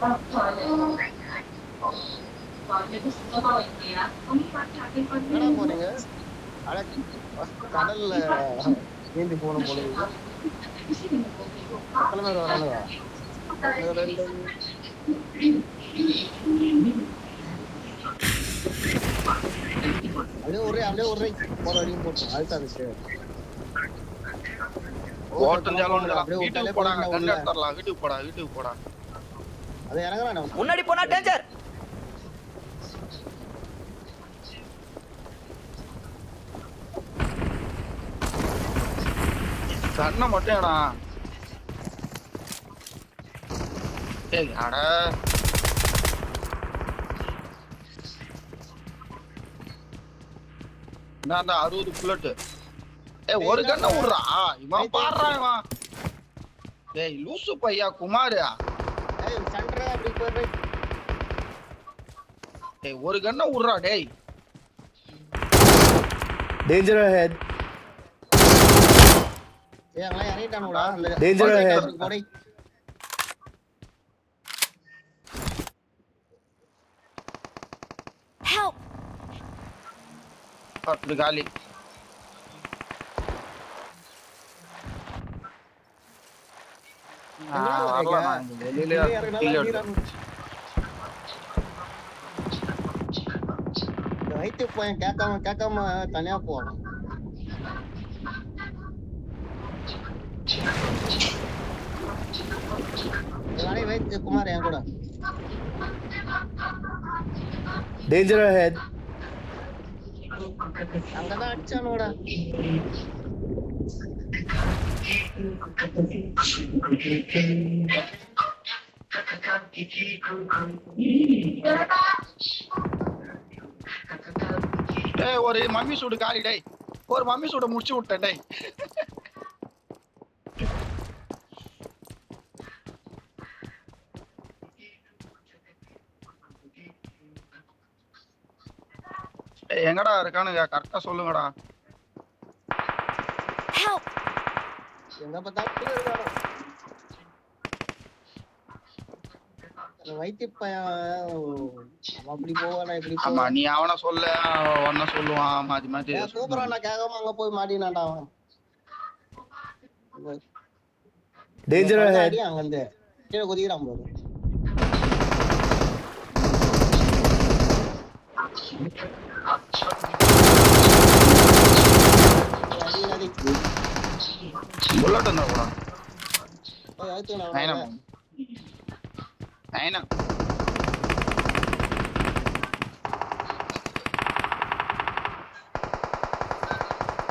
என்னடா போறீங்க? அட கடல்ல நீந்தி போகணும் போல இருக்கு. எத்தனை பேர் வரானுங்க? அப்படியே ஒரு போற வரைக்கும் போட்டோம். அதுக்கு வீட்டுக்கு போடா. அது இறங்குறானே. முன்னாடி போனா டேஞ்சர். கண்ண மட்டும்டா. ஏய் அட நான் 60 புல்லட். ஏய் ஒரு கண்ண விடுறா. இவன் பாடுறா இவன். டேய் லூசு பையா குமார். ஏய் சென்டரா அப்படி போய். டேய் ஒரு கண்ண விடுறா டேய். Danger ahead. ஏய் அங்க இறங்கிட்டானுடா. Danger ahead. Help. அப்படி காலி. வைத்து போய் கேட்காம தனியா போகணும். வைத்து குமார் என் கூட. Danger ahead. அங்கதான் அடிச்சானோட. டேய் ஒரு மம்மி சூடு காலி டேய். ஒரு மம்மி சூட முடிச்சு விட்டேன் டேய். எங்கடா இருக்கானுங்க கரெக்டா சொல்லுங்கடா. எங்க பார்த்தாலும் இருக்கானோ. வைத்து அப்படி போவானா இப்படி போவா. ஆமா நீ அவன சொல்ல அவன சொல்லுவான் மாத்தி மாத்தி. சூப்பரா நான் கேட்காம அங்க போய் மாட்டினான்டா அவன். Danger ahead. அங்க வந்து கீழே குதிக்கிறான் போது. புல்லட் என்ன போடா. ஓய் ஆயிடுனா. நைனா.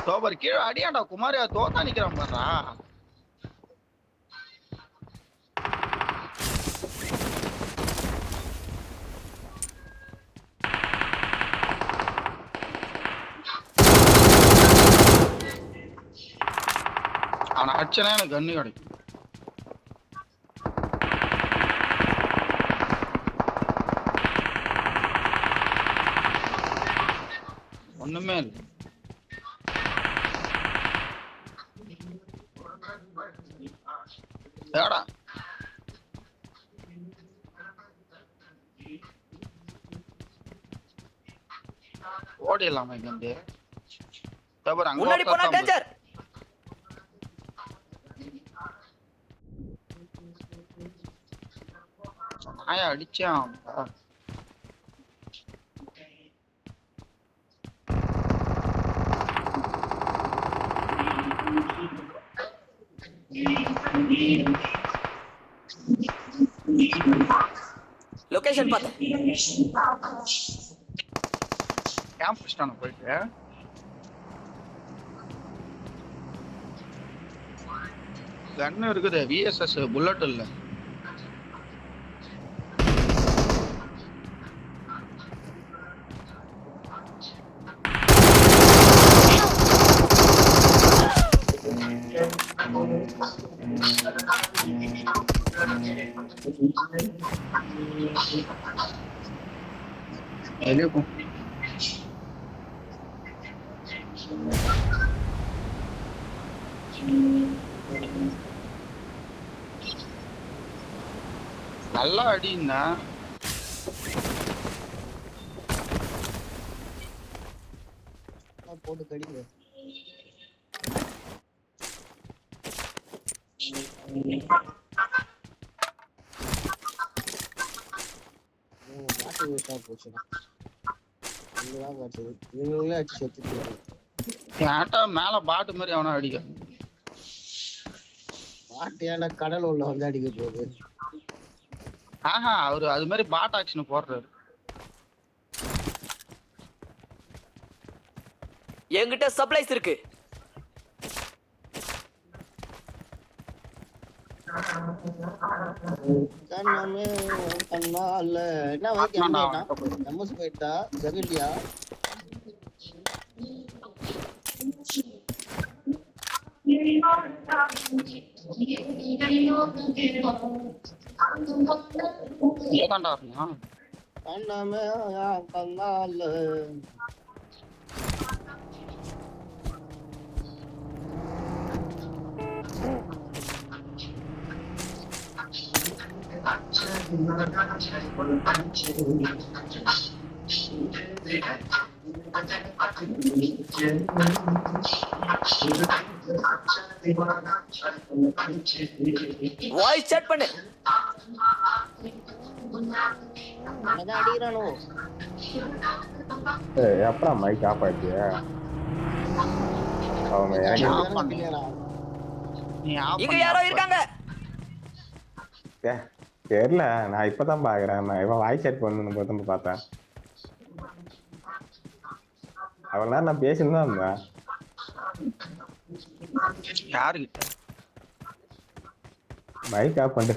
தோபர் கீழே அடியாண்டா குமாரியா தோத்தா நிக்கிறான் பாரா. அவனை அடிச்சனா எனக்கு கண்ணு கிடைக்கும். ஒண்ணுமே இல்லை. ஏடா ஓடிடலாமா இங்க வந்து. முன்னாடி போனா டேஞ்சர். நாயா அடிச்சான். லொகேஷன் பாத்து கேம்ப் ஸ்டான போயிட்டு கன் இருக்குது. விஎஸ்எஸ் புல்லட் இல்ல. நல்லா அடின்னா போட்டு கடிங்க. பாட்டு வேஸ்டா போச்சுடா. இதுதான் பாட்டு. இவங்களே அடிச்சு செத்துட்டு. கேட்டா மேல பாட்டு மாதிரி அவனா அடிக்க. பாட்டு ஏன்டா கடல் உள்ள வந்து அடிக்க போகுது? ஆஹா அவரு அது மாதிரி பாட் ஆக்ஷன் போடுறாரு. என்கிட்ட சப்ளைஸ் இருக்கு. கண்ணமே கண்ணால என்ன வைக்க எம்எஸ் போயிட்டா ஜெகட்டியா ஏதாண்டா இருந்தா கண்ணமே கண்ணால வாய்ஸ் செட் பண்ணு. என்னதான் அடிக்கிறானோ? அப்புறம் மைக் ஆஃப் ஆயிடுச்சு. அவங்க நீ ஆஃப் இங்க யாரோ இருக்காங்க. தெரியல, நான் இப்பதான் பாக்குறேன். நான் இவன் வாய்ஸ் செட் பண்ணணும் பார்த்தேன். அவ்வளவு நேரம் நான் பேசிட்டு தான் இருந்தேன். யாருகிட்ட மைக் ஆஃப் பண்ணு.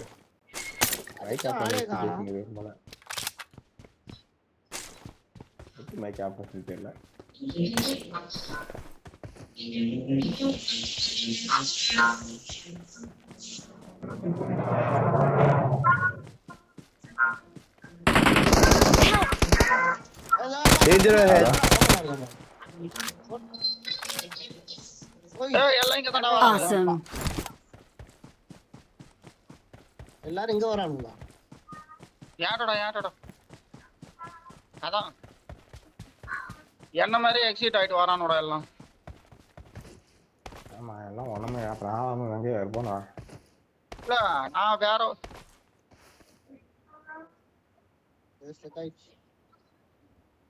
மைக் ஆஃப் பண்ணி போல. மைக் ஆஃப் பண்ணி தெரியல. Danger ahead. எல்லாம் இங்க தானே Awesome. எல்லாரும் இங்க வரானுங்களா? யாரோட அதான் என்ன மாதிரி எக்ஸிட் ஆயிட்டு வரானோட எல்லாம். ஆமா எல்லாம் ஒண்ணுமே அப்புறம் அங்கே போனா இல்ல நான் வேற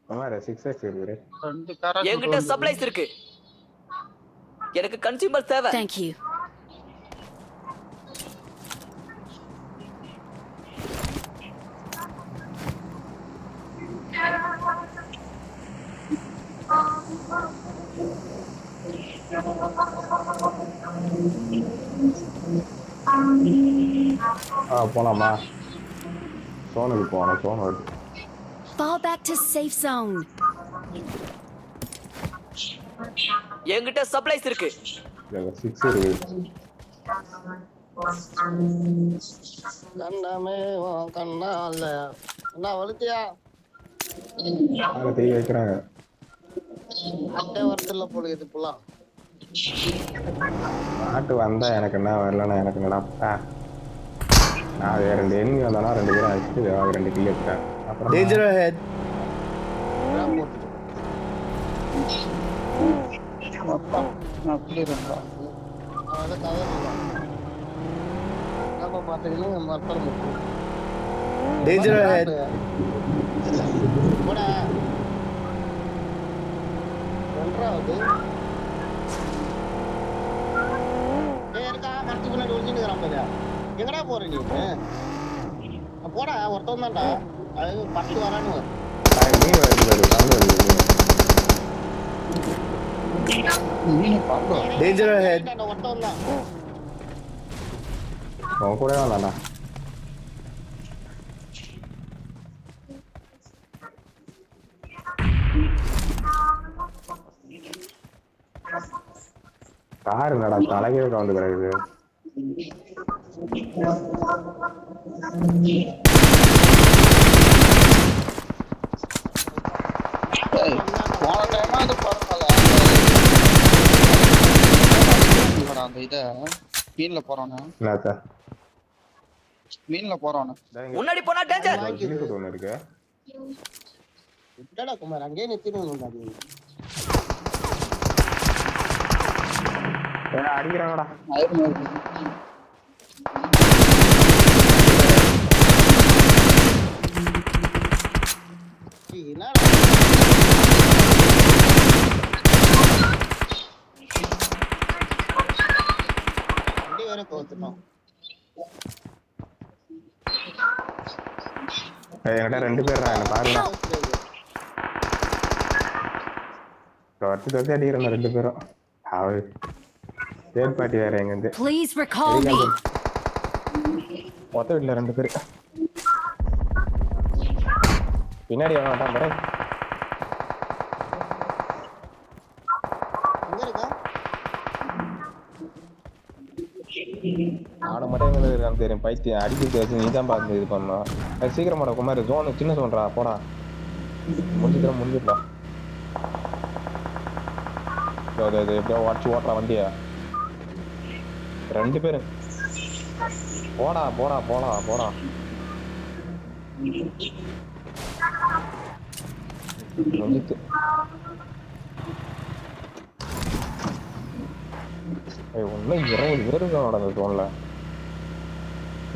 வேற 6x இருக்கு. ரெண்டு காரா என்கிட்ட சப்ளைஸ் இருக்கு. எனக்கு கன்சியூமர் தேவை. Thank you. போலாமா? சோனுக்கு போகணும். சோனு வருது. Fall back to safe zone. என்கிட்ட சப்ளைஸ் இருக்கு. 6 இருக்கு. கண்ணமே கண்ணால என்ன வளர்த்தியா? அதை தீ வைக்கிறாங்க. அட்டை வரத்துல போடுது இப்பெல்லாம். நாட்டு வந்தா எனக்கு என்ன வரலன்னா எனக்கு என்னடா. நான் வேற 2 எண்ணி வந்தானா 2 பேரும் அடிச்சுட்டு 2 கிலோ எடுத்தேன். அப்புறம் Danger ahead. அப்படி இருந்தா அதை கவலை நம்ம பார்த்துக்கலாம். மரத்தில் Danger ahead. கூட ரெண்டாவது இருக்கா மரத்துக்கு பின்னாடி ஒழிஞ்சுக்கிறான் பாரு. எங்கடா போற நீ? போடா ஒருத்தன் தான்டா. அது பட்டு வரானு நீ வருது Danger ahead. ஒருத்தன் தான். உன் கூட வந்தாண்டா. கார் என்னடா தலைகீழ கவுந்து கிடக்குது. போன டைமா அது பரவாயில்ல. அந்த இத மீன்ல போறானே என்னத்த மீன்ல போறானு முன்னாடி போனா டேஞ்சர். கிளிக்கூட்டு ஒண்ணு இருக்கு. இல்லடா குமார் அங்கேயே நிறுத்திடுவோம். அடிக்கிறாங்கடா. என்னடா வண்டி வேற கோத்துட்டோம். என்கிட்ட 2 பேர்டா, என்ன பாருடா. தொத்தி அடிக்கிறேன் 2 பேரும். அவரு தேர்ட் பார்ட்டி வேற எங்க இருந்து. Please recall me. மொத்த வீட்டுல 2 பேரு. பின்னாடி வாங்கட்டான் பாரு. எங்க இருக்கா? ஆன மட்டும் எங்க இருக்கான்னு தெரியும். பைத்தியம் அடிக்கிறது வச்சு நீ தான் பார்த்து இது பண்ணணும். அது சீக்கிரமாடா குமார். ஜோன் சின்ன ஜோன்டா, போடா. முடிஞ்சிடலாம். எப்படியோ ஓட்டுறா வண்டியா. 2 பேரு. போடா போடா போடா போடா. ஒன்னும் 20 பேர் இருக்கானோட அந்த ஜோன்ல.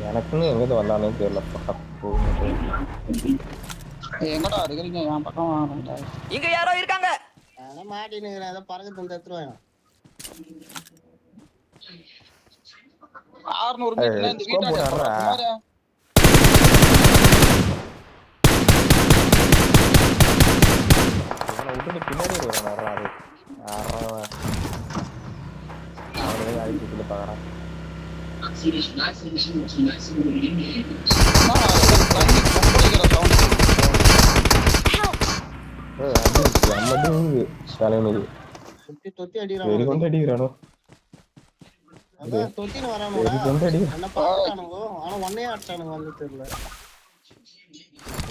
எனக்குன்னு எங்கிட்ட வந்தானே தெரியல. எங்கடா இருக்கிறீங்க? என் பக்கம் வாங்க. இங்க யாரோ இருக்காங்க. நான் மாட்டின்னு ஏதோ பறக்க தந்து எடுத்துருவேன். 600 மீட்டர்ல இந்த வீட்டாண்ட குமார். விட்டுட்டு பின்னாடி வருவான். அவனே அழிச்சுட்டு பாக்குறான். தொத்தி வெறி கொண்டு அடிக்கிறானோ. அதான் தொத்தின்னு வரானுங்க. வெறி கொண்டு அடி. என்ன பார்த்தானுங்க. ஆனா ஒன்னே ஆட்டானுங்க வந்து தெரியல.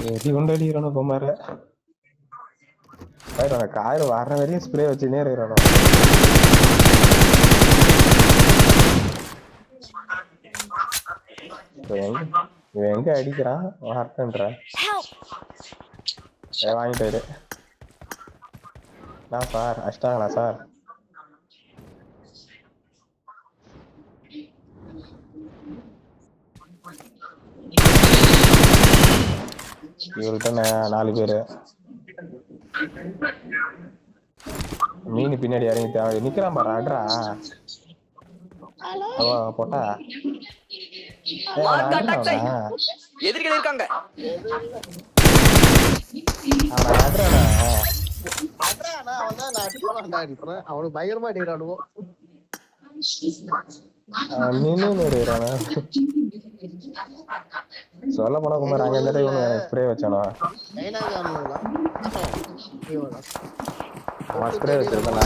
வெறி கொண்டு அடிக்கிறானோ குமார. காயில வர்ற வரையும் ஸ்ப்ரே வச்சுனே இருக்கிறானோ. இவன் எங்க அடிக்கிறான் வார்த்தன்ற. வாங்கிட்டாரு. நான் சார் அஷ்டாங்களா சார்? இவர்கிட்ட 4 பேரு. மீன் பின்னாடி இறங்கி நிக்கிறான் பாரு. அட்ரா போட்டா எதிரிகள் இருக்காங்க. அவனுக்கு பயங்கரமா அடிக்கிறானுவோ. சொல்ல போனா குமார் அங்க இருந்துட்டு இவனு ஸ்ப்ரே வச்சானோ. டைலாக் ஆடுங்களா? ஸ்ப்ரே வச்சிருக்கேன்.